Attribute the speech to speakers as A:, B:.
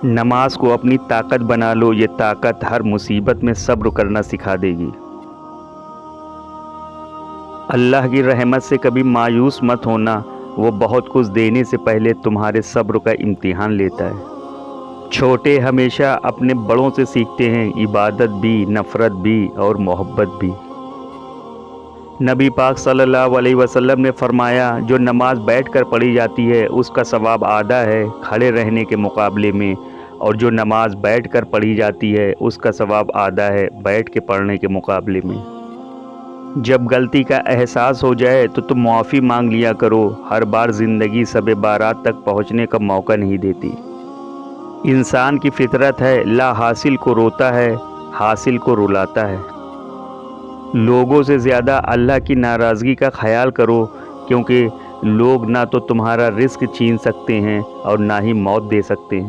A: نماز کو اپنی طاقت بنا لو، یہ طاقت ہر مصیبت میں صبر کرنا سکھا دے گی۔ اللہ کی رحمت سے کبھی مایوس مت ہونا، وہ بہت کچھ دینے سے پہلے تمہارے صبر کا امتحان لیتا ہے۔ چھوٹے ہمیشہ اپنے بڑوں سے سیکھتے ہیں، عبادت بھی، نفرت بھی اور محبت بھی۔ نبی پاک صلی اللہ علیہ وسلم نے فرمایا، جو نماز بیٹھ کر پڑھی جاتی ہے اس کا ثواب آدھا ہے کھڑے رہنے کے مقابلے میں، اور جو نماز بیٹھ کر پڑھی جاتی ہے اس کا ثواب آدھا ہے بیٹھ کے پڑھنے کے مقابلے میں۔ جب غلطی کا احساس ہو جائے تو تم معافی مانگ لیا کرو، ہر بار زندگی شب بارات تک پہنچنے کا موقع نہیں دیتی۔ انسان کی فطرت ہے، لا حاصل کو روتا ہے، حاصل کو رلاتا ہے۔ لوگوں سے زیادہ اللہ کی ناراضگی کا خیال کرو، کیونکہ لوگ نہ تو تمہارا رزق چھین سکتے ہیں اور نہ ہی موت دے سکتے ہیں۔